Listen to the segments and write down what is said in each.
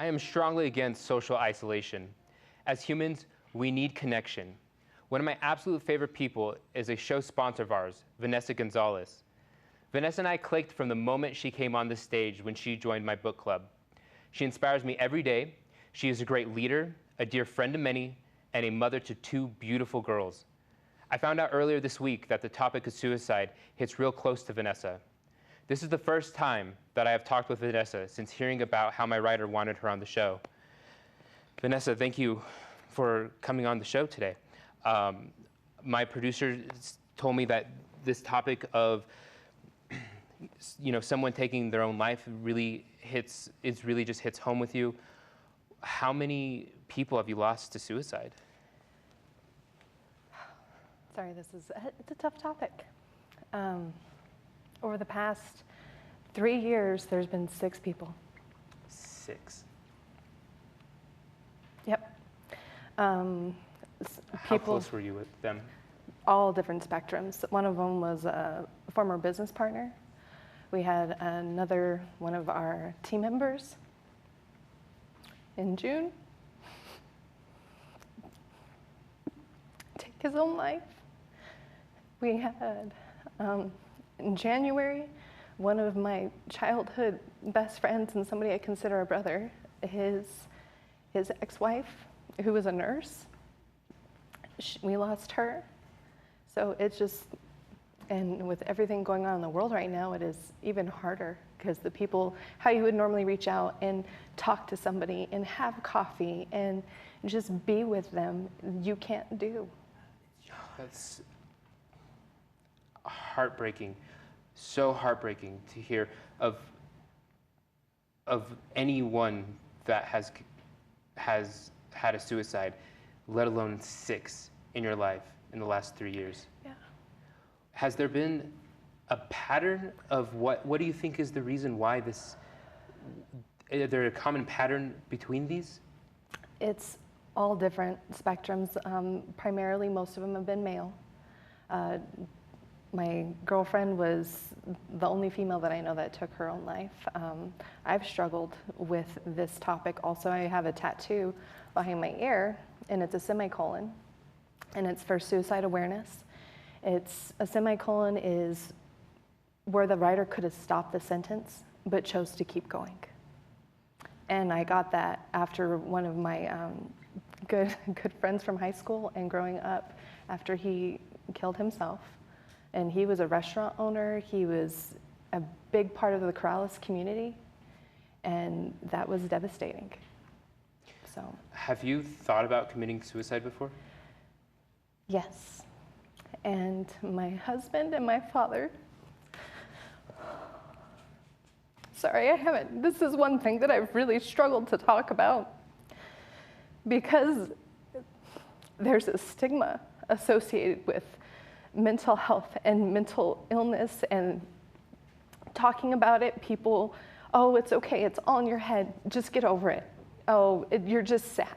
I am strongly against social isolation. As humans, we need connection. One of my absolute favorite people is a show sponsor of ours, Vanessa Gonzalez. Vanessa and I clicked from the moment she came on the stage when she joined my book club. She inspires me every day. She is a great leader, a dear friend to many, and a mother to two beautiful girls. I found out earlier this week that the topic of suicide hits real close to Vanessa. This is the first time that I have talked with Vanessa since hearing about how my writer wanted her on the show. Vanessa, thank you for coming on the show today. My producer told me that this topic of someone taking their own life really just hits home with you. How many people have you lost to suicide? Sorry, it's a tough topic. Over the past 3 years, there's been 6 people. 6? Yep. How close were you with them? All different spectrums. One of them was a former business partner. We had another one of our team members in June take his own life. We had, in January, one of my childhood best friends and somebody I consider a brother, his ex-wife, who was a nurse, we lost her. So it's just, and with everything going on in the world right now, it is even harder because the people, how you would normally reach out and talk to somebody and have coffee and just be with them, you can't do. That's heartbreaking, so heartbreaking to hear of anyone that has had a suicide, let alone 6 in your life in the last 3 years. Yeah. Has there been a pattern of what do you think is the reason why this, is there a common pattern between these? It's all different spectrums. Primarily, most of them have been male. My girlfriend was the only female that I know that took her own life. I've struggled with this topic. Also, I have a tattoo behind my ear, and it's a semicolon, and it's for suicide awareness. It's a semicolon is where the writer could have stopped the sentence, but chose to keep going. And I got that after one of my good friends from high school and growing up after he killed himself. And he was a restaurant owner. He was a big part of the Corrales community, and that was devastating. So. Have you thought about committing suicide before? Yes. And my husband and my father, sorry, I haven't, this is one thing that I've really struggled to talk about because there's a stigma associated with mental health and mental illness, and talking about it, people, oh, it's okay, it's all in your head, just get over it. Oh, you're just sad.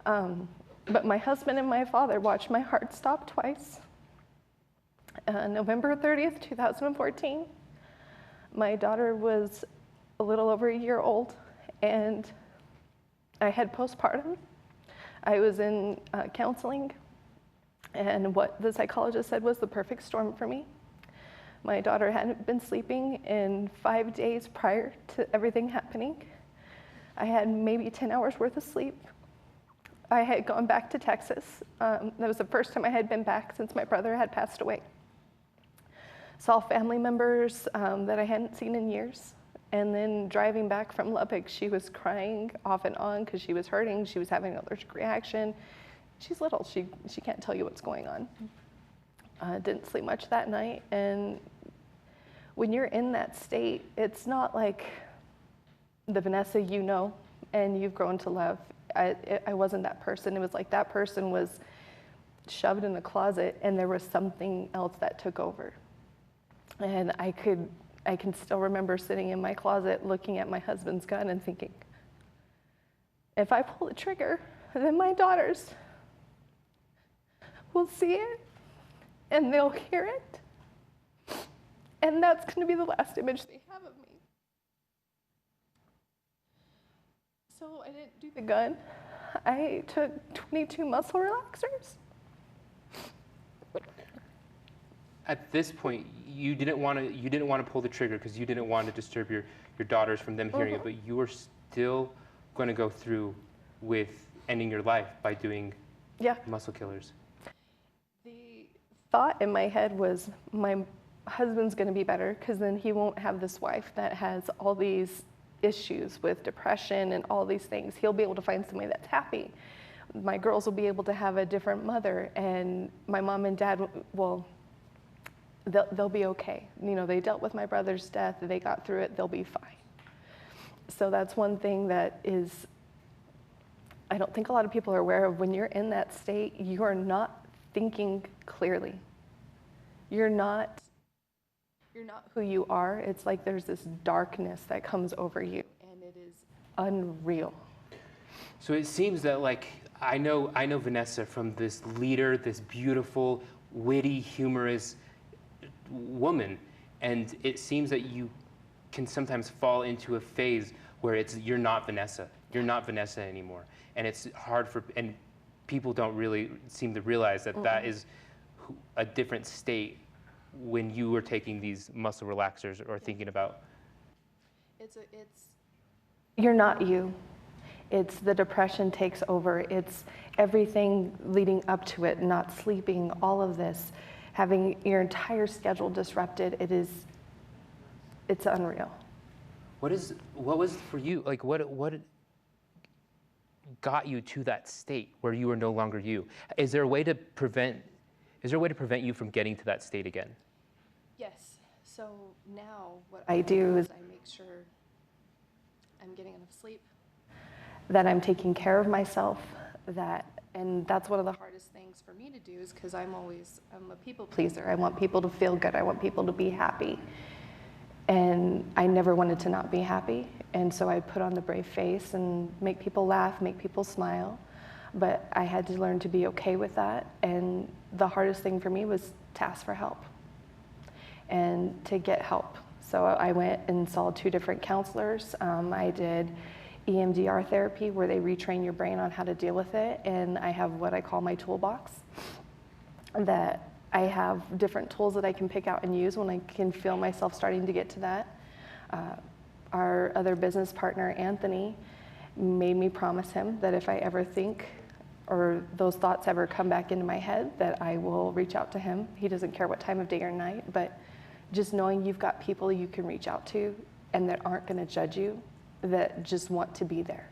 But my husband and my father watched my heart stop twice. November 30th, 2014, my daughter was a little over a year old, and I had postpartum. I was in counseling, and what the psychologist said was the perfect storm for me. My daughter hadn't been sleeping in 5 days prior to everything happening. I had maybe 10 hours worth of sleep. I had gone back to Texas. That was the first time I had been back since my brother had passed away. Saw family members that I hadn't seen in years. And then driving back from Lubbock, she was crying off and on because she was hurting. She was having an allergic reaction. She's little, she can't tell you what's going on. Didn't sleep much that night, and when you're in that state, it's not like the Vanessa you know and you've grown to love. I wasn't that person. It was like that person was shoved in the closet and there was something else that took over. And I can still remember sitting in my closet looking at my husband's gun and thinking, if I pull the trigger, then my daughters will see it and they'll hear it. And that's going to be the last image they have of me. So I didn't do the gun. I took 22 muscle relaxers. At this point, you didn't want to pull the trigger because you didn't want to disturb your daughters from them hearing it, but you were still going to go through with ending your life by doing muscle killers. The thought in my head was my husband's going to be better because then he won't have this wife that has all these issues with depression and all these things. He'll be able to find somebody that's happy. My girls will be able to have a different mother, and my mom and dad, well, they'll be okay. You know, they dealt with my brother's death, they got through it, they'll be fine. So that's one thing that is, I don't think a lot of people are aware of. When you're in that state, you are not thinking clearly. You're not who you are. It's like there's this darkness that comes over you, and it is unreal. So it seems that, like, I know Vanessa from this leader, this beautiful, witty, humorous woman, and it seems that you can sometimes fall into a phase where you're not Vanessa anymore, and it's hard and people don't really seem to realize that that is a different state when you were taking these muscle relaxers or thinking about. You're not you. It's the depression takes over. It's everything leading up to it, not sleeping, all of this, having your entire schedule disrupted. It's unreal. What was for you, like, what got you to that state where you were no longer you? Is there a way to prevent you from getting to that state again? Yes. So now what I do is I make sure I'm getting enough sleep, that I'm taking care of myself, and that's one of the hardest things for me to do, is because I'm a people pleaser. I want people to feel good. I want people to be happy. And I never wanted to not be happy. And so I put on the brave face and make people laugh, make people smile. But I had to learn to be okay with that. And the hardest thing for me was to ask for help and to get help. So I went and saw 2 different counselors. I did EMDR therapy, where they retrain your brain on how to deal with it. And I have what I call my toolbox, that I have different tools that I can pick out and use when I can feel myself starting to get to that. Our other business partner, Anthony, made me promise him that if I ever think or those thoughts ever come back into my head, that I will reach out to him. He doesn't care what time of day or night, but just knowing you've got people you can reach out to and that aren't going to judge you, that just want to be there.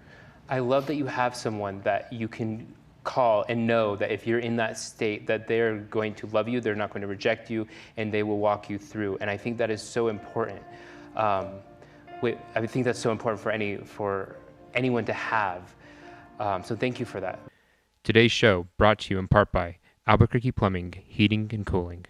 I love that you have someone that you can call and know that if you're in that state, that they're going to love you, they're not going to reject you, and they will walk you through. And I think that is so important. I think that's so important for anyone to have. So thank you for that. Today's show brought to you in part by Albuquerque Plumbing, Heating and Cooling.